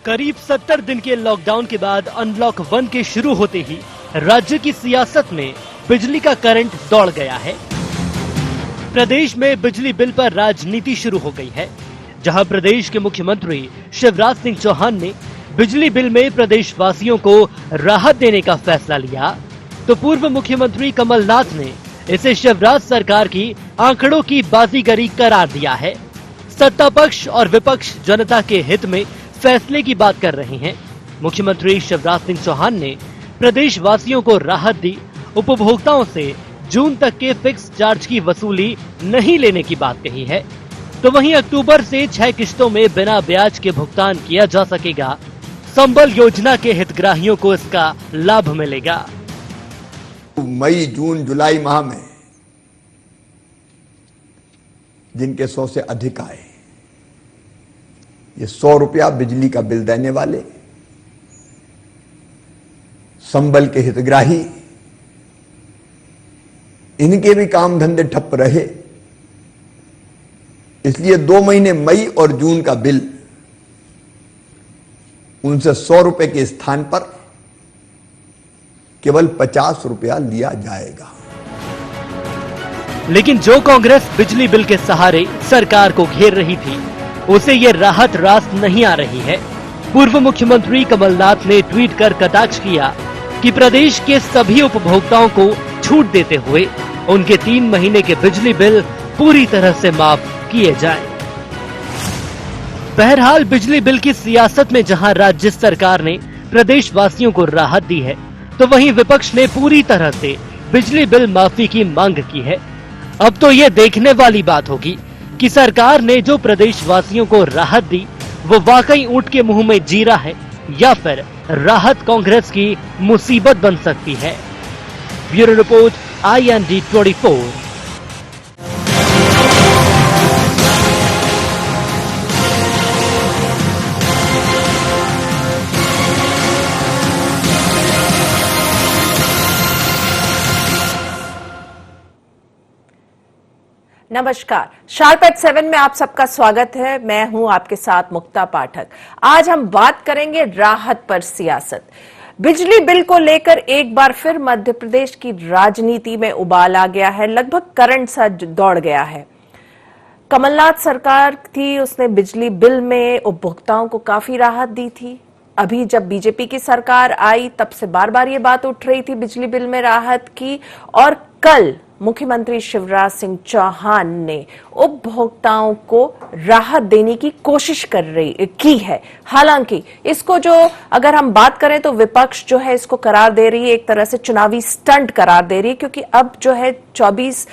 करीब 70 दिन के लॉकडाउन के बाद अनलॉक 1 के शुरू होते ही राज्य की सियासत में बिजली का करंट दौड़ गया है। प्रदेश में बिजली बिल पर राजनीति शुरू हो गई है, जहां प्रदेश के मुख्यमंत्री शिवराज सिंह चौहान ने बिजली बिल में प्रदेशवासियों को राहत देने का फैसला लिया, तो पूर्व मुख्यमंत्री कमलनाथ ने इसे शिवराज सरकार की आंकड़ों की बाजीगरी करार दिया है। सत्ता पक्ष और विपक्ष जनता के हित में फैसले की बात कर रहे हैं। मुख्यमंत्री शिवराज सिंह चौहान ने प्रदेशवासियों को राहत दी, उपभोक्ताओं से जून तक के फिक्स चार्ज की वसूली नहीं लेने की बात कही है, तो वहीं अक्टूबर से 6 किश्तों में बिना ब्याज के भुगतान किया जा सकेगा। संबल योजना के हितग्राहियों को इसका लाभ मिलेगा। मई, जून, जुलाई माह में जिनके 100 से अधिक आए, ये 100 रुपया बिजली का बिल देने वाले, संबल के हितग्राही, इनके भी काम धंधे ठप रहे, इसलिए 2 महीने मई और जून का बिल उनसे 100 रुपए के स्थान पर केवल 50 रुपया लिया जाएगा। लेकिन जो कांग्रेस बिजली बिल के सहारे सरकार को घेर रही थी, उसे ये राहत रास नहीं आ रही है। पूर्व मुख्यमंत्री कमलनाथ ने ट्वीट कर कटाक्ष किया कि प्रदेश के सभी उपभोक्ताओं को छूट देते हुए उनके 3 महीने के बिजली बिल पूरी तरह से माफ किए जाएं। बहरहाल बिजली बिल की सियासत में जहां राज्य सरकार ने प्रदेशवासियों को राहत दी है, तो वहीं विपक्ष ने पूरी तरह से बिजली बिल माफी की मांग की है। अब तो ये देखने वाली बात होगी कि सरकार ने जो प्रदेशवासियों को राहत दी, वो वाकई ऊंट के मुंह में जीरा है या फिर राहत कांग्रेस की मुसीबत बन सकती है। Bureau report IND 24। नमस्कार, शार्प एट 7 में आप सबका स्वागत है। मैं हूं आपके साथ मुक्ता पाठक। आज हम बात करेंगे राहत पर सियासत। बिजली बिल को लेकर एक बार फिर मध्य प्रदेश की राजनीति में उबाल आ गया है, लगभग करंट सा दौड़ गया है। कमलनाथ सरकार थी, उसने बिजली बिल में उपभोक्ताओं को काफी राहत दी थी। अभी जब बीजेपी की सरकार आई, तब से बार बार ये बात उठ रही थी बिजली बिल में राहत की, और कल मुख्यमंत्री शिवराज सिंह चौहान ने उपभोक्ताओं को राहत देने की कोशिश की है। हालांकि इसको जो अगर हम बात करें तो विपक्ष जो है इसको करार दे रही है, एक तरह से चुनावी स्टंट करार दे रही है, क्योंकि अब जो है 24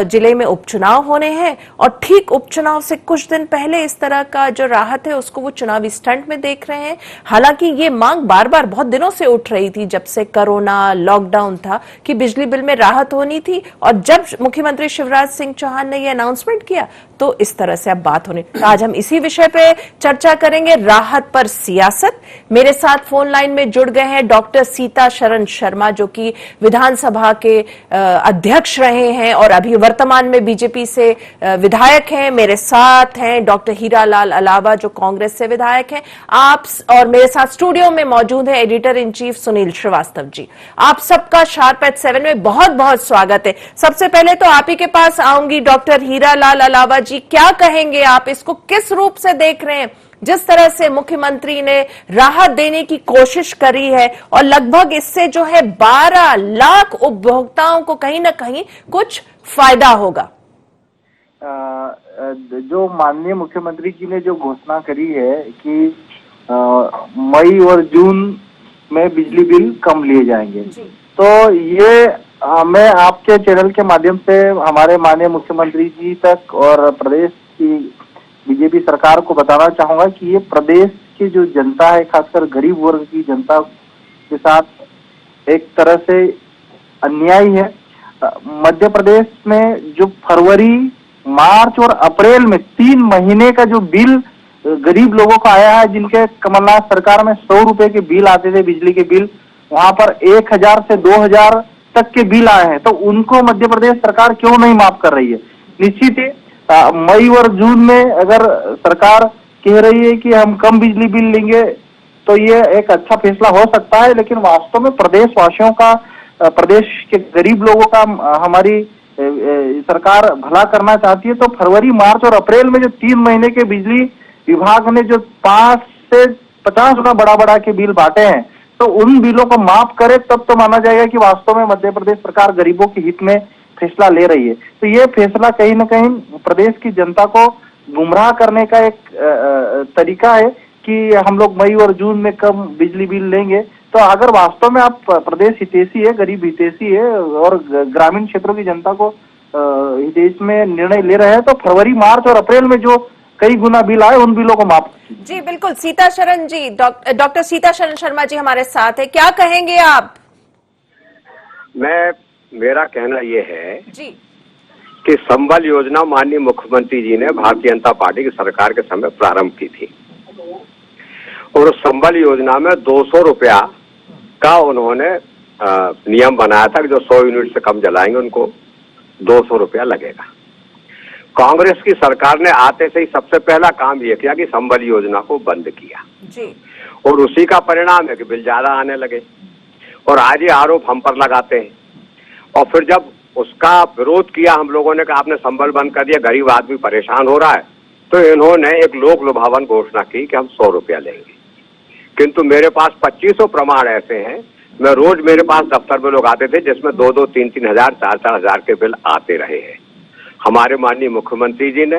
जिले में उपचुनाव होने हैं और ठीक उपचुनाव से कुछ दिन पहले इस तरह का जो राहत है उसको वो चुनावी स्टंट में देख रहे हैं। हालांकि ये मांग बार बार बहुत दिनों से उठ रही थी, जब से कोरोना लॉकडाउन था, कि बिजली बिल में राहत होनी थी, और जब मुख्यमंत्री शिवराज सिंह चौहान ने यह अनाउंसमेंट किया तो इस तरह से अब बात होने। तो आज हम इसी विषय पे चर्चा करेंगे, राहत पर सियासत। मेरे साथ फोन लाइन में जुड़ गए हैं डॉक्टर सीता शरण शर्मा, जो कि विधानसभा के अध्यक्ष रहे हैं और अभी वर्तमान में बीजेपी से विधायक हैं। मेरे साथ हैं डॉक्टर हीरालाल अलावा, जो कांग्रेस से विधायक हैं। आप और मेरे साथ स्टूडियो में मौजूद है editor in chief Sunil Srivastava ji. आप सबका शार्प एट 7 में बहुत बहुत स्वागत है। सबसे पहले तो आप ही के पास आऊंगी, डॉक्टर हीरालाल अलावा जी, क्या कहेंगे आप, इसको किस रूप से देख रहे हैं? जिस तरह से मुख्यमंत्री ने राहत देने की कोशिश करी है और लगभग इससे जो है 12 लाख उपभोक्ताओं को कहीं ना कहीं कुछ फायदा होगा। जो माननीय मुख्यमंत्री जी ने जो घोषणा करी है कि मई और जून में बिजली बिल कम लिए जाएंगे, तो ये मैं आपके चैनल के माध्यम से हमारे माननीय मुख्यमंत्री जी तक और प्रदेश की बीजेपी सरकार को बताना चाहूंगा कि ये प्रदेश की जो जनता है, खासकर गरीब वर्ग की जनता के साथ एक तरह से अन्याय है। मध्य प्रदेश में जो फरवरी, मार्च और अप्रैल में 3 महीने का जो बिल गरीब लोगों को आया है, जिनके कमलनाथ सरकार में 100 रुपए के बिल आते थे बिजली के बिल, वहां पर 1000 से 2000 तक के बिल आए हैं, तो उनको मध्य प्रदेश सरकार क्यों नहीं माफ कर रही है? निश्चित है मई और जून में अगर सरकार कह रही है कि हम कम बिजली बिल लेंगे, तो ये एक अच्छा फैसला हो सकता है। लेकिन वास्तव में प्रदेशवासियों का, प्रदेश के गरीब लोगों का हमारी सरकार भला करना चाहती है, तो फरवरी, मार्च और अप्रैल में जो 3 महीने के बिजली विभाग ने जो 5 से 50 गुना बड़ा के बिल बांटे हैं, तो उन बिलों को माफ करे, तब तो माना जाएगा कि वास्तव में मध्य प्रदेश सरकार गरीबों के हित में फैसला ले रही है। तो ये फैसला कहीं न कहीं प्रदेश की जनता को गुमराह करने का एक तरीका है कि हम लोग मई और जून में कम बिजली बिल लेंगे। तो अगर वास्तव में आप प्रदेश हितैषी है, गरीब हितैषी है और ग्रामीण क्षेत्रों की जनता को हितैषी में निर्णय ले रहे हैं, तो फरवरी, मार्च और अप्रैल में जो कई गुना बिल आए उन बिलों को माफ। जी बिल्कुल। सीता शरण जी, डॉक्टर सीता शरण शर्मा जी हमारे साथ है, क्या कहेंगे आप? मेरा कहना ये है जी कि संबल योजना माननीय मुख्यमंत्री जी ने भारतीय जनता पार्टी की सरकार के समय प्रारंभ की थी, और उस संबल योजना में 200 रुपया का उन्होंने नियम बनाया था कि जो 100 यूनिट से कम जलाएंगे उनको 200 रुपया लगेगा। कांग्रेस की सरकार ने आते से ही सबसे पहला काम यह किया कि संबल योजना को बंद किया जी, और उसी का परिणाम है कि बिल ज्यादा आने लगे। और आज ये आरोप हम पर लगाते हैं, और फिर जब उसका विरोध किया हम लोगों ने कि आपने संबल बंद कर दिया, गरीब आदमी परेशान हो रहा है, तो इन्होंने एक लोक लुभावन घोषणा की कि हम 100 रुपया लेंगे। किंतु मेरे पास 2500 प्रमाण ऐसे हैं, मैं रोज मेरे पास दफ्तर में लोग आते थे जिसमें 2-2, 3-3 हजार, 4-4 हजार के बिल आते रहे हैं। हमारे माननीय मुख्यमंत्री जी ने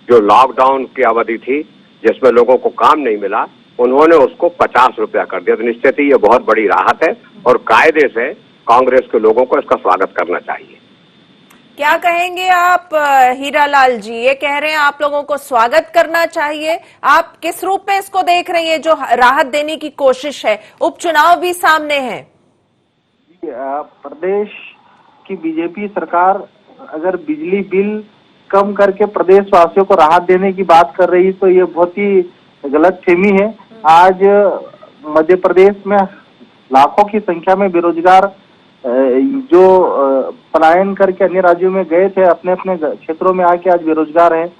जो लॉकडाउन की अवधि थी जिसमें लोगों को काम नहीं मिला, उन्होंने उसको 50 रुपया कर दिया। तो निश्चित ही ये बहुत बड़ी राहत है और कायदे से कांग्रेस के लोगों को इसका स्वागत करना चाहिए। क्या कहेंगे आप हीरालाल जी? ये कह रहे हैं आप लोगों को स्वागत करना चाहिए, आप किस रूप में इसको देख रहे हैं? जो राहत देने की कोशिश है, उपचुनाव भी सामने है। प्रदेश की बीजेपी सरकार अगर बिजली बिल कम करके प्रदेशवासियों को राहत देने की बात कर रही है, तो ये बहुत ही गलतफहमी है। आज मध्य प्रदेश में लाखों की संख्या में बेरोजगार जो पलायन करके अन्य राज्यों में गए थे, अपने अपने क्षेत्रों में आके आज बेरोजगार हैं।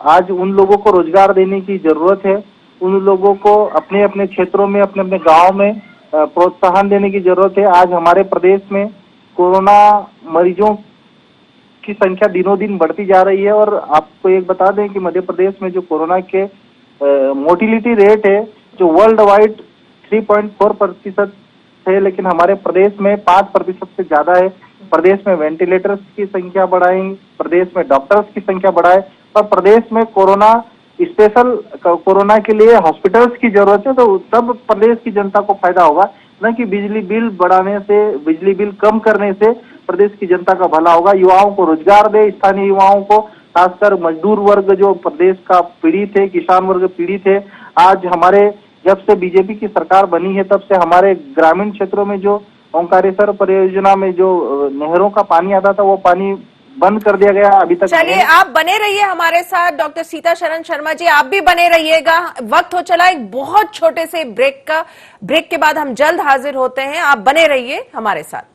आज उन लोगों को रोजगार देने की जरूरत है, उन लोगों को अपने अपने क्षेत्रों में, अपने अपने गांव में प्रोत्साहन देने की जरूरत है। आज हमारे प्रदेश में कोरोना मरीजों की संख्या दिनों दिन बढ़ती जा रही है, और आपको एक बता दें कि मध्य प्रदेश में जो कोरोना के मोर्टिलिटी रेट है, जो वर्ल्ड वाइड 3.4% है, लेकिन हमारे प्रदेश में 5% से ज्यादा है। प्रदेश में वेंटिलेटर्स की संख्या बढ़ाएं, प्रदेश में डॉक्टर्स की संख्या बढ़ाए, और प्रदेश में स्पेशल कोरोना के लिए हॉस्पिटल्स की जरूरत है। तो तब प्रदेश की जनता को फायदा होगा, न कि बिजली बिल बढ़ाने से, बिजली बिल कम करने से प्रदेश की जनता का भला होगा। युवाओं को रोजगार दे, स्थानीय युवाओं को, खासकर मजदूर वर्ग जो प्रदेश का पीड़ित है, किसान वर्ग पीड़ित है। आज हमारे जब से बीजेपी की सरकार बनी है, तब से हमारे ग्रामीण क्षेत्रों में जो ओंकारेश्वर परियोजना में जो नहरों का पानी आता था, वो पानी बंद कर दिया गया अभी तक। चलिए, आप बने रहिए हमारे साथ। डॉक्टर सीता शरण शर्मा जी, आप भी बने रहिएगा। वक्त हो चला एक बहुत छोटे से ब्रेक का। ब्रेक के बाद हम जल्द हाजिर होते हैं, आप बने रहिए हमारे साथ।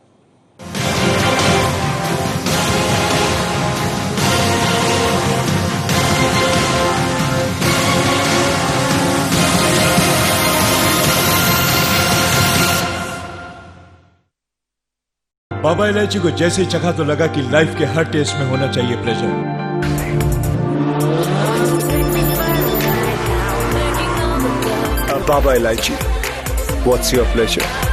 बाबा इलायची को जैसे चखा तो लगा कि लाइफ के हर टेस्ट में होना चाहिए प्लेजर। बाबा इलायची, व्हाट्स योर प्लेजर?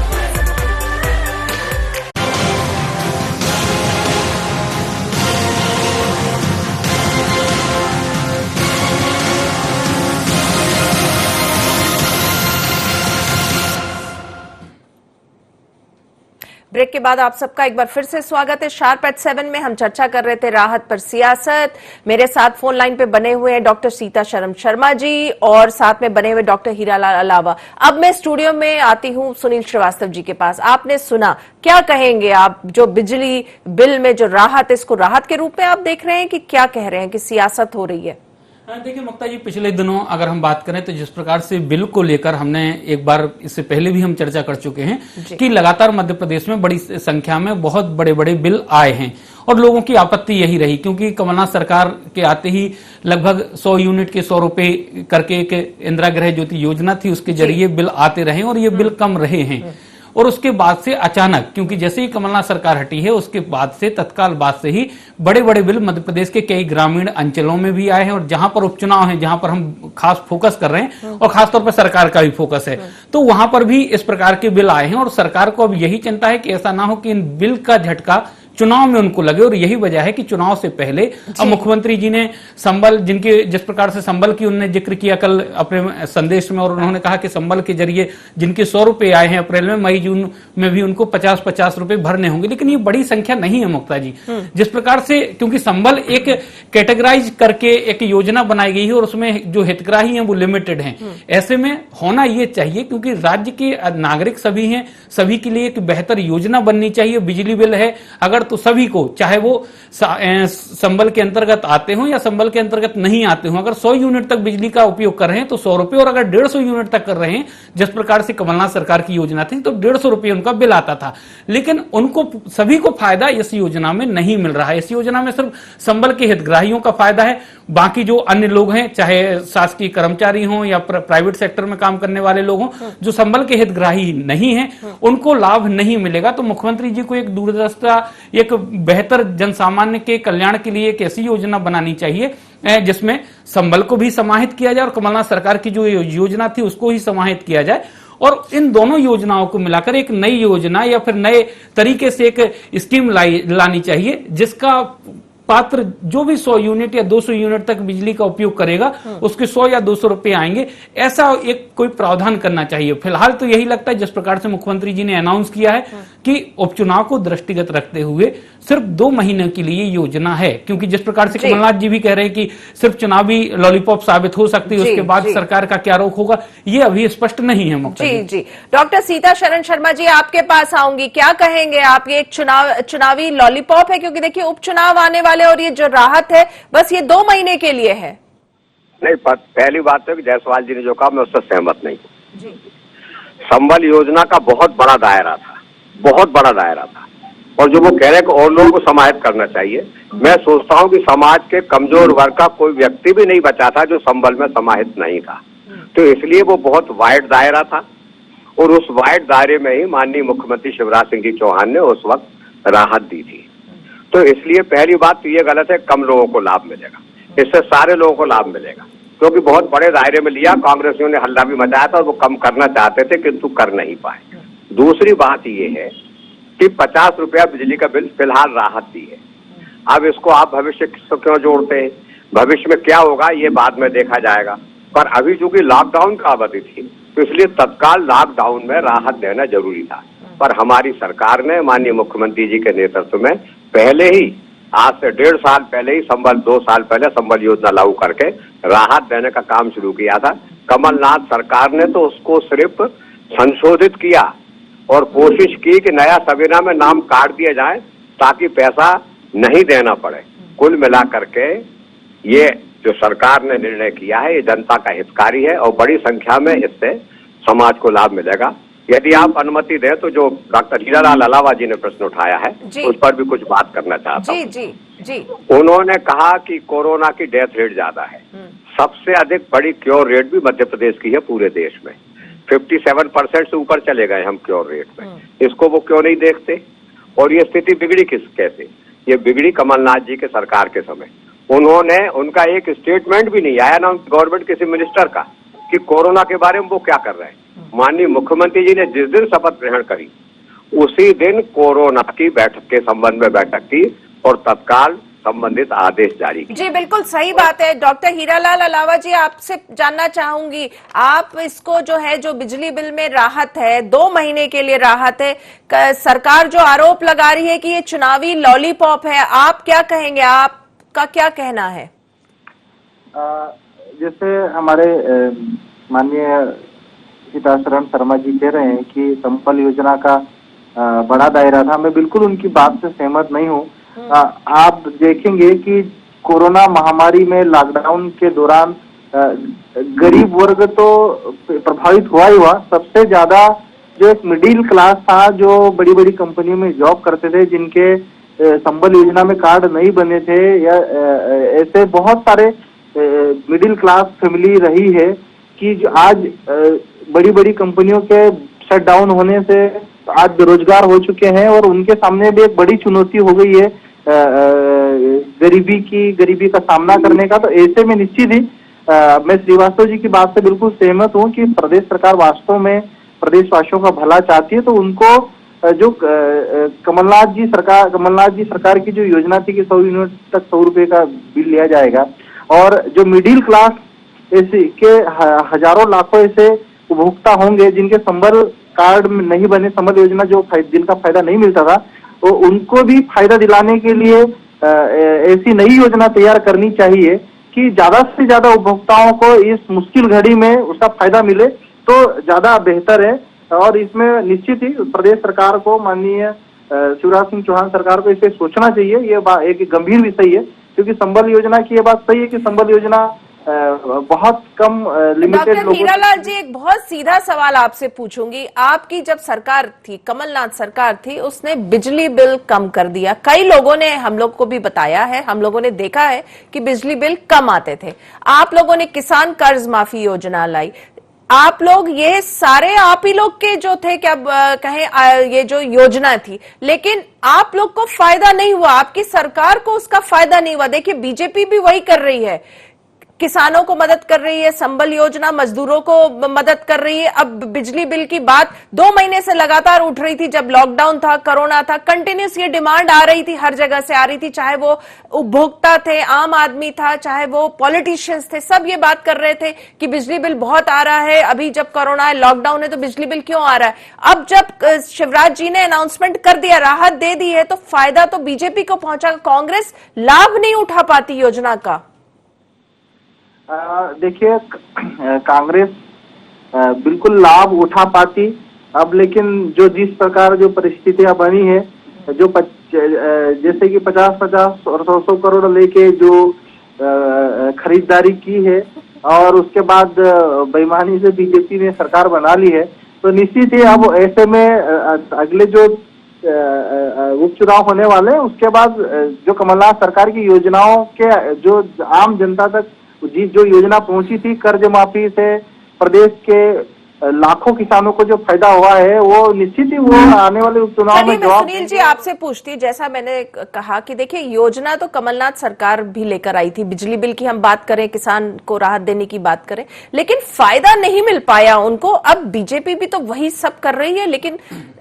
ब्रेक के बाद आप सबका एक बार फिर से स्वागत है। शार्प एट 7 में हम चर्चा कर रहे थे राहत पर सियासत। मेरे साथ फोन लाइन पे बने हुए हैं डॉक्टर सीता शरण शर्मा जी, और साथ में बने हुए डॉक्टर हीरालाल अलावा। अब मैं स्टूडियो में आती हूं सुनील श्रीवास्तव जी के पास। आपने सुना, क्या कहेंगे आप? जो बिजली बिल में जो राहत, इसको राहत के रूप में आप देख रहे हैं कि क्या कह रहे हैं कि सियासत हो रही है? देखिए मुक्ता जी, पिछले दिनों अगर हम बात करें तो जिस प्रकार से बिल को लेकर हमने एक बार इससे पहले भी हम चर्चा कर चुके हैं कि लगातार मध्य प्रदेश में बड़ी संख्या में बहुत बड़े बड़े बिल आए हैं, और लोगों की आपत्ति यही रही, क्योंकि कमलनाथ सरकार के आते ही लगभग 100 यूनिट के 100 रुपए करके एक इंदिरा गृह ज्योति योजना थी, उसके जरिए बिल आते रहे और ये बिल कम रहे हैं। और उसके बाद से अचानक, क्योंकि जैसे ही कमलनाथ सरकार हटी है उसके बाद से तत्काल बाद से ही बड़े बड़े बिल मध्य प्रदेश के कई ग्रामीण अंचलों में भी आए हैं, और जहां पर उपचुनाव है, जहां पर हम खास फोकस कर रहे हैं और खासतौर पर सरकार का भी फोकस है, तो वहां पर भी इस प्रकार के बिल आए हैं। और सरकार को अब यही चिंता है कि ऐसा ना हो कि इन बिल का झटका चुनाव में उनको लगे, और यही वजह है कि चुनाव से पहले अब मुख्यमंत्री जी ने संबल, जिस प्रकार से संबल की उन्होंने जिक्र किया कल अपने संदेश में, और उन्होंने कहा कि संबल के जरिए जिनके 100 रुपए आए हैं अप्रैल में, मई जून में भी उनको 50-50 रुपए भरने होंगे। लेकिन ये बड़ी संख्या नहीं है मुक्ता जी, जिस प्रकार से, क्योंकि संबल एक कैटेगराइज करके एक योजना बनाई गई है और उसमें जो हितग्राही हैं वो लिमिटेड हैं। ऐसे में होना ये चाहिए, क्योंकि राज्य के नागरिक सभी हैं, सभी के लिए एक बेहतर योजना बननी चाहिए। बिजली बिल है अगर, तो सभी को, चाहे वो संबल के अंतर्गत आते हो या संबल के अंतर्गत नहीं आते हो, अगर 100 यूनिट तक बिजली का उपयोग कर रहे हैं तो 100 रुपए, और अगर 150 यूनिट तक कर रहे हैं, जिस प्रकार से कमलनाथ सरकार की योजना थी, तो 150 रुपए उनका बिल आता था। लेकिन उनको, सभी को फायदा इस योजना में नहीं मिल रहा है। इस योजना में सिर्फ संबल के हितग्राहियों का फायदा है, बाकी जो अन्य लोग हैं, चाहे शासकीय कर्मचारी हों या प्राइवेट सेक्टर में काम करने वाले लोग हों, जो संबल के हितग्राही नहीं है, उनको लाभ नहीं मिलेगा। तो मुख्यमंत्री जी को एक दूरदर्शिता, एक बेहतर जनसामान्य के कल्याण के लिए एक ऐसी योजना बनानी चाहिए जिसमें संबल को भी समाहित किया जाए और कमलनाथ सरकार की जो योजना थी उसको ही समाहित किया जाए, और इन दोनों योजनाओं को मिलाकर एक नई योजना या फिर नए तरीके से एक स्कीम लानी चाहिए, जिसका पात्र जो भी 100 यूनिट या 200 यूनिट तक बिजली का उपयोग करेगा उसके 100 या 200 रुपए आएंगे। ऐसा एक कोई प्रावधान करना चाहिए। फिलहाल तो यही लगता है, जिस प्रकार से मुख्यमंत्री जी ने अनाउंस किया है कि उपचुनाव को दृष्टिगत रखते हुए सिर्फ 2 महीने के लिए योजना है, क्योंकि जिस प्रकार से कमलनाथ जी भी कह रहे हैं कि सिर्फ चुनावी लॉलीपॉप साबित हो सकती है, उसके बाद सरकार का क्या रुख होगा ये अभी स्पष्ट नहीं है। जी। डॉक्टर सीता शरण शर्मा जी, आपके पास आऊंगी, क्या कहेंगे आप? ये चुनावी लॉलीपॉप है, क्योंकि देखिए उपचुनाव आने वाले, और ये जो राहत है बस ये 2 महीने के लिए है। नहीं, पहली बात तो कि जायसवाल जी ने जो कहा मैं उससे सहमत नहीं हूँ। संबल योजना का बहुत बड़ा दायरा था, बहुत बड़ा दायरा था, और जो वो कह रहे हैं कि और लोगों को समाहित करना चाहिए, मैं सोचता हूँ कि समाज के कमजोर वर्ग का कोई व्यक्ति भी नहीं बचा था जो संबल में समाहित नहीं था। तो इसलिए वो बहुत वाइड दायरा था, और उस वाइड दायरे में ही माननीय मुख्यमंत्री शिवराज सिंह जी चौहान ने उस वक्त राहत दी थी। तो इसलिए पहली बात तो ये गलत है, कम लोगों को लाभ मिलेगा, इससे सारे लोगों को लाभ मिलेगा, क्योंकि बहुत बड़े दायरे में लिया, कांग्रेसियों ने हल्ला भी मचाया था और वो कम करना चाहते थे किंतु कर नहीं पाए। दूसरी बात ये है कि 50 रुपया बिजली का बिल फिलहाल राहत दी है। अब इसको आप भविष्य से क्यों जोड़ते हैं? भविष्य में क्या होगा ये बाद में देखा जाएगा, पर अभी चूंकि लॉकडाउन का अवधि थी तो इसलिए तत्काल लॉकडाउन में राहत देना जरूरी था। पर हमारी सरकार ने माननीय मुख्यमंत्री जी के नेतृत्व में पहले ही, आज से 1.5 साल पहले ही, 2 साल पहले संबल योजना लागू करके राहत देने का काम शुरू किया था। कमलनाथ सरकार ने तो उसको सिर्फ संशोधित किया और कोशिश की कि नया संविदा में नाम काट दिया जाए ताकि पैसा नहीं देना पड़े। कुल मिलाकर के ये जो सरकार ने निर्णय किया है ये जनता का हितकारी है और बड़ी संख्या में इससे समाज को लाभ मिलेगा। यदि आप अनुमति दें तो जो डॉक्टर हीरालाल अलावा जी ने प्रश्न उठाया है उस पर भी कुछ बात करना चाहता हूँ। जी। उन्होंने कहा कि कोरोना की डेथ रेट ज्यादा है, सबसे अधिक बड़ी क्योर रेट भी मध्य प्रदेश की है पूरे देश में, 57% से ऊपर चले गए हम क्योर रेट में। इसको वो क्यों नहीं देखते? और ये स्थिति बिगड़ी कैसे? ये बिगड़ी कमलनाथ जी के सरकार के समय। उन्होंने, उनका एक स्टेटमेंट भी नहीं आया ना गवर्नमेंट किसी मिनिस्टर का कि कोरोना के बारे में वो क्या कर रहे हैं। माननीय मुख्यमंत्री जी ने जिस दिन शपथ ग्रहण करी उसी दिन कोरोना की बैठक के संबंध में बैठक की और तत्काल संबंधित आदेश जारी किए। जी बिल्कुल सही बात है। डॉक्टर हीरालाल अलावा जी, आपसे जानना चाहूंगी, आप इसको जो है, जो बिजली बिल में राहत है, 2 महीने के लिए राहत है, सरकार जो आरोप लगा रही है कि ये चुनावी लॉलीपॉप है, आप क्या कहेंगे? आपका क्या कहना है? जैसे हमारे माननीय सीता शरण शर्मा जी कह रहे हैं कि संबल योजना का बड़ा दायरा था, मैं बिल्कुल उनकी बात से सहमत नहीं हूँ। आप देखेंगे कि कोरोना महामारी में लॉकडाउन के दौरान गरीब वर्ग तो प्रभावित हुआ ही हुआ, सबसे ज्यादा जो एक मिडिल क्लास था, जो बड़ी बड़ी कंपनियों में जॉब करते थे, जिनके संबल योजना में कार्ड नहीं बने थे, या ऐसे बहुत सारे मिडिल क्लास फैमिली रही है कि जो आज बड़ी बड़ी कंपनियों के शट डाउन होने से आज बेरोजगार हो चुके हैं, और उनके सामने भी एक बड़ी चुनौती हो गई है गरीबी का सामना करने का। तो ऐसे में निश्चित ही मैं श्रीवास्तव जी की बात से बिल्कुल सहमत हूं कि प्रदेश सरकार वास्तव में प्रदेशवासियों का भला चाहती है, तो उनको जो कमलनाथ जी सरकार की जो योजना थी कि 100 यूनिट तक 100 रुपए का बिल लिया जाएगा, और जो मिडिल क्लास ऐसे के हजारों लाखों ऐसे उपभोक्ता होंगे जिनके संबल कार्ड में नहीं बने, संबल योजना जिनका फायदा नहीं मिलता था, तो उनको भी फायदा दिलाने के लिए ऐसी नई योजना तैयार करनी चाहिए कि ज्यादा से ज्यादा उपभोक्ताओं को इस मुश्किल घड़ी में उसका फायदा मिले, तो ज्यादा बेहतर है। और इसमें निश्चित ही प्रदेश सरकार को, माननीय शिवराज सिंह चौहान सरकार को इसे सोचना चाहिए। ये एक गंभीर विषय है, क्योंकि संबल योजना की ये बात सही है कि संबल योजना बहुत कम लिमिटेड डॉक्टर हीरालाल जी, एक बहुत सीधा सवाल आपसे पूछूंगी। आपकी जब सरकार थी, कमलनाथ सरकार थी, उसने बिजली बिल कम कर दिया। कई लोगों ने हम लोग को भी बताया है, हम लोगों ने देखा है कि बिजली बिल कम आते थे। आप लोगों ने किसान कर्ज माफी योजना लाई। आप लोग ये सारे आप ही लोग के जो थे, क्या कहें, ये जो योजना थी, लेकिन आप लोग को फायदा नहीं हुआ, आपकी सरकार को उसका फायदा नहीं हुआ। देखिए बीजेपी भी वही कर रही है, किसानों को मदद कर रही है, संबल योजना मजदूरों को मदद कर रही है। अब बिजली बिल की बात 2 महीने से लगातार उठ रही थी, जब लॉकडाउन था, कोरोना था, कंटिन्यूस ये डिमांड आ रही थी, हर जगह से आ रही थी, चाहे वो उपभोक्ता थे, आम आदमी था, चाहे वो पॉलिटिशियंस थे, सब ये बात कर रहे थे कि बिजली बिल बहुत आ रहा है। अभी जब कोरोना है, लॉकडाउन है, तो बिजली बिल क्यों आ रहा है? अब जब शिवराज जी ने अनाउंसमेंट कर दिया, राहत दे दी है, तो फायदा तो बीजेपी को पहुंचा, कांग्रेस लाभ नहीं उठा पाती योजना का। देखिए, कांग्रेस बिल्कुल लाभ उठा पाती अब, लेकिन जिस प्रकार जो परिस्थितियां बनी है, जैसे कि 50-50 और 100 करोड़ लेके जो खरीदारी की है, और उसके बाद बेईमानी से बीजेपी ने सरकार बना ली है, तो निश्चित ही अब ऐसे में अगले जो उपचुनाव होने वाले हैं, उसके बाद जो कमलनाथ सरकार की योजनाओं के जो आम जनता तक जो योजना पहुंची थी, कर्ज माफी से प्रदेश के लाखों किसानों को जो फायदा हुआ है, वो निश्चित ही वो आने वाले उपचुनाव में जवाब। सुनील जी, आपसे पूछती, जैसा मैंने कहा कि देखिए योजना तो कमलनाथ सरकार भी लेकर आई थी, बिजली बिल की हम बात करें, किसान को राहत देने की बात करें, लेकिन फायदा नहीं मिल पाया उनको। अब बीजेपी भी तो वही सब कर रही है, लेकिन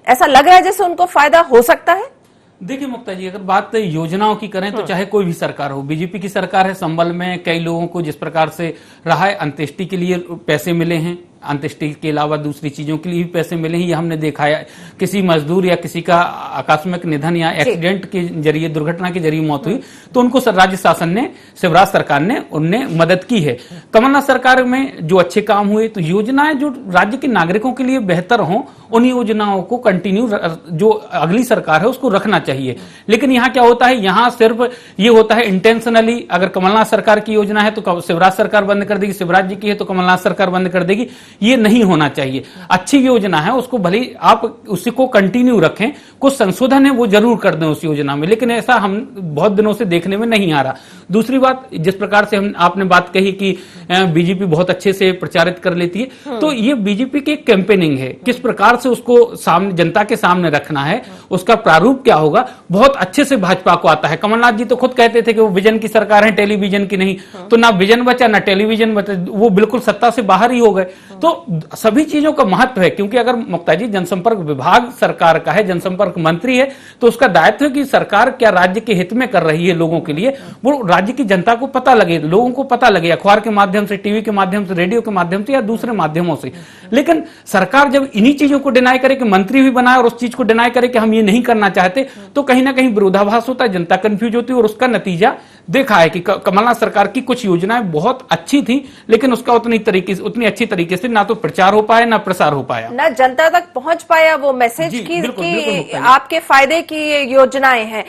ऐसा लग रहा है जैसे उनको फायदा हो सकता है। देखिए मुक्ता जी, अगर बात योजनाओं की करें तो चाहे कोई भी सरकार हो, बीजेपी की सरकार है, संबल में कई लोगों को जिस प्रकार से रहा है, अंत्येष्टि के लिए पैसे मिले हैं, अंत्येष्टि के अलावा दूसरी चीजों के लिए भी पैसे मिले हैं, ये हमने देखा है। किसी मजदूर या किसी का आकस्मिक निधन या एक्सीडेंट के जरिए, दुर्घटना के जरिए मौत हुई, तो उनको राज्य शासन ने, शिवराज सरकार ने उनने मदद की है। कमलनाथ सरकार में जो अच्छे काम हुए, तो योजनाएं जो राज्य के नागरिकों के लिए बेहतर हों, उन योजनाओं को कंटिन्यू जो अगली सरकार है उसको रखना चाहिए। लेकिन यहाँ क्या होता है, यहाँ सिर्फ ये होता है इंटेंशनली, अगर कमलनाथ सरकार की योजना है तो शिवराज सरकार बंद कर देगी, शिवराज जी की है तो कमलनाथ सरकार बंद कर देगी। ये नहीं होना चाहिए। अच्छी योजना है, उसको भले आप उसी को कंटिन्यू रखें, कुछ संशोधन है वो जरूर कर दें उस योजना में, लेकिन ऐसा हम बहुत दिनों से देखने में नहीं आ रहा। दूसरी बात, जिस प्रकार से आपने बात कही कि बीजेपी बहुत अच्छे से प्रचारित कर लेती है, तो ये बीजेपी की कैंपेनिंग है, किस प्रकार से उसको सामने, जनता के सामने रखना है, उसका प्रारूप क्या होगा, बहुत अच्छे से भाजपा को आता है। कमलनाथ जी तो खुद कहते थे कि वो विजन की सरकार है, टेलीविजन की नहीं, तो ना विजन बचा ना टेलीविजन बचा, वो बिल्कुल सत्ता से बाहर ही हो गए। तो सभी चीजों का महत्व है, क्योंकि अगर मुक्ता जी संपर्क विभाग सरकार का है, जनसंपर्क मंत्री है, तो उसका दायित्व है कि सरकार क्या राज्य के हित में कर रही है लोगों के लिए, वो राज्य की जनता को पता लगे, लोगों को पता लगे, अखबार के माध्यम से, टीवी के माध्यम से, रेडियो के माध्यम से या दूसरे माध्यमों से। लेकिन सरकार जब इन्हीं चीजों को डिनाई करे कि मंत्री भी बनाए और उस चीज को डिनाई करे कि हम ये नहीं करना चाहते, तो कहीं ना कहीं विरोधाभास होता है, जनता कंफ्यूज होती है, और उसका नतीजा देखा है कि कमलनाथ सरकार की कुछ योजनाएं बहुत अच्छी थी, लेकिन उसका उतनी अच्छी तरीके से ना तो प्रचार हो पाया ना प्रसार हो पाया, ना जनता तक पहुंच पाया वो मैसेज की आपके फायदे की योजनाएं हैं।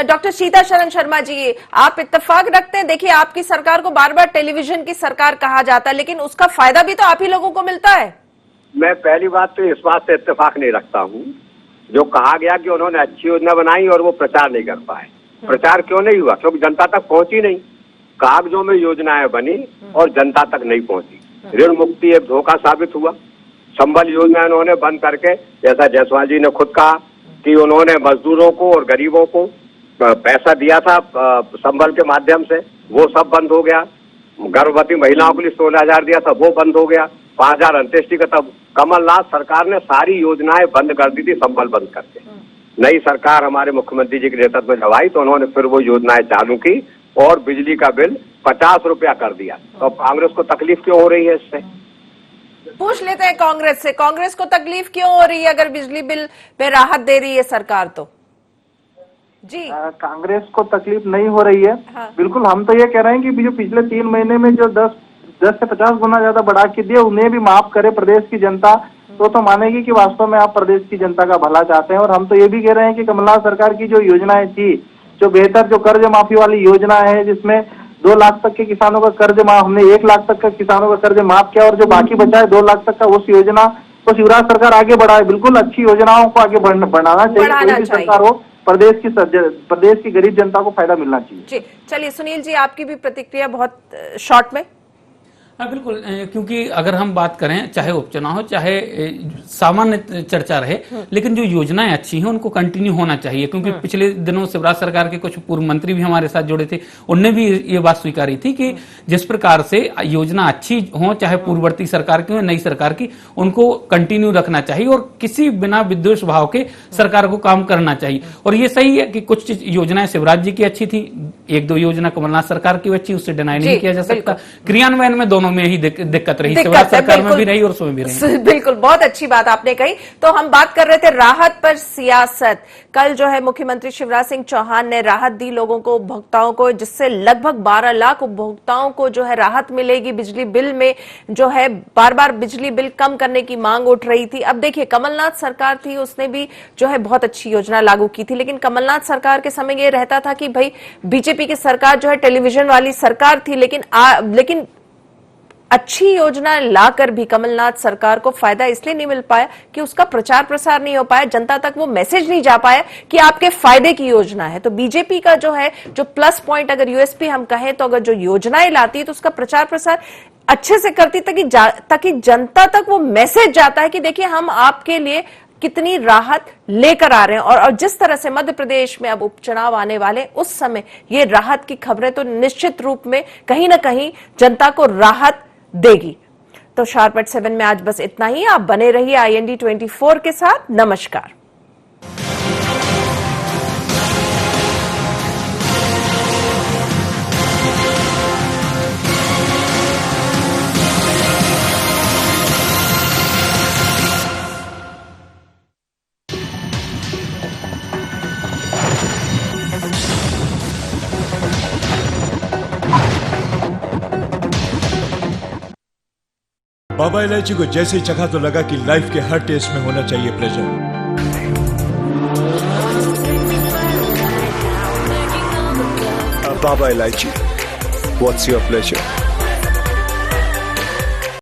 डॉक्टर सीता शरण शर्मा जी, आप इत्तेफाक रखते हैं? देखिए आपकी सरकार को बार बार टेलीविजन की सरकार कहा जाता है, लेकिन उसका फायदा भी तो आप ही लोगों को मिलता है। मैं पहली बात तो इस बात से इत्तेफाक नहीं रखता हूँ, जो कहा गया कि उन्होंने अच्छी योजना बनाई और वो प्रचार नहीं कर पाए। प्रचार क्यों नहीं हुआ? क्योंकि जनता तक पहुंची नहीं। कागजों में योजनाएं बनी और जनता तक नहीं पहुंची। ऋण मुक्ति एक धोखा साबित हुआ। संबल योजना उन्होंने बंद करके, जैसा जायसवाल जी ने खुद कहा कि उन्होंने मजदूरों को और गरीबों को पैसा दिया था संबल के माध्यम से, वो सब बंद हो गया। गर्भवती महिलाओं के लिए 16,000 दिया था, वो बंद हो गया। 5,000 अंत्येष्टि का तब कमलनाथ सरकार ने सारी योजनाएं बंद कर दी थी संबल बंद करके। नई सरकार हमारे मुख्यमंत्री जी के नेतृत्व में जब आई तो उन्होंने फिर वो योजनाएं चालू की और बिजली का बिल 50 रुपया कर दिया। तो अब कांग्रेस को तकलीफ क्यों हो रही है इससे? पूछ लेते हैं कांग्रेस से, कांग्रेस को तकलीफ क्यों हो रही है अगर बिजली बिल पे राहत दे रही है सरकार तो? जी कांग्रेस को तकलीफ नहीं हो रही है। हाँ। बिल्कुल, हम तो ये कह रहे हैं कि जो पिछले 3 महीने में जो 10 से 50 गुना ज्यादा बढ़ा के दिए उन्हें भी माफ करे प्रदेश की जनता, तो मानेगी कि वास्तव में आप प्रदेश की जनता का भला चाहते हैं। और हम तो ये भी कह रहे हैं कि कमलनाथ सरकार की जो योजनाएं थी, जो बेहतर जो कर्ज माफी वाली योजना है, जिसमें 2 लाख तक के किसानों का कर्ज माफ, हमने 1 लाख तक का किसानों का कर्ज माफ किया और जो बाकी बचा है 2 लाख तक का, उस योजना को शिवराज सरकार आगे बढ़ाए। बिल्कुल अच्छी योजनाओं को आगे बढ़ाना चाहिए। कोई भी सरकार हो, प्रदेश की गरीब जनता को फायदा मिलना चाहिए। जी चलिए सुनील जी, आपकी भी प्रतिक्रिया बहुत शॉर्ट में। हाँ बिल्कुल, क्योंकि अगर हम बात करें चाहे उपचुनाव हो चाहे सामान्य चर्चा रहे, लेकिन जो योजनाएं अच्छी हैं उनको कंटिन्यू होना चाहिए। क्योंकि पिछले दिनों शिवराज सरकार के कुछ पूर्व मंत्री भी हमारे साथ जुड़े थे, उनने भी ये बात स्वीकारी थी कि जिस प्रकार से योजना अच्छी हो, चाहे पूर्ववर्ती सरकार की हो नई सरकार की, उनको कंटिन्यू रखना चाहिए और किसी बिना विद्वेष भाव के सरकार को काम करना चाहिए। और ये सही है कि कुछ योजनाएं शिवराज जी की अच्छी थी, 1-2 योजना कमलनाथ सरकार की अच्छी, उससे डिनाई नहीं किया जा सकता। क्रियान्वयन में दोनों में ही दिक्कत रही, शिवराज सरकार में भी रही और उसमें भी रही। बिल्कुल, बहुत अच्छी बात आपने कही। तो हम बात कर रहे थे राहत पर सियासत। कल जो है मुख्यमंत्री शिवराज सिंह चौहान ने राहत दी लोगों को, उपभोक्ताओं को, जिससे लगभग 12 लाख उपभोक्ताओं को जो है राहत मिलेगी बिजली बिल में। जो है बार बार बिजली बिल कम करने की मांग उठ रही थी। अब देखिए लेकिन सरकार थी, उसने भी जो है बहुत अच्छी योजना लागू की थी, लेकिन कमलनाथ सरकार के समय ये रहता था कि भाई बीजेपी की सरकार जो है टेलीविजन वाली सरकार थी, लेकिन अच्छी योजना लाकर भी कमलनाथ सरकार को फायदा इसलिए नहीं मिल पाया कि उसका प्रचार प्रसार नहीं हो पाया, जनता तक वो मैसेज नहीं जा पाया कि आपके फायदे की योजना है। तो बीजेपी का जो है जो प्लस पॉइंट, अगर यूएसपी हम कहें तो, अगर जो योजनाएं लाती है तो उसका प्रचार प्रसार अच्छे से करती ताकि जनता तक वो मैसेज जाता है कि देखिए हम आपके लिए कितनी राहत लेकर आ रहे हैं। और जिस तरह से मध्य प्रदेश में अब उपचुनाव आने वाले, उस समय ये राहत की खबरें तो निश्चित रूप में कहीं ना कहीं जनता को राहत देगी। तो शार्प एट 7 में आज बस इतना ही। आप बने रहिए IND 24 के साथ। नमस्कार। बाबा इलायची को जैसे ही चखा तो लगा कि लाइफ के हर टेस्ट में होना चाहिए pleasure. Baba Ilaichi, what's your pleasure?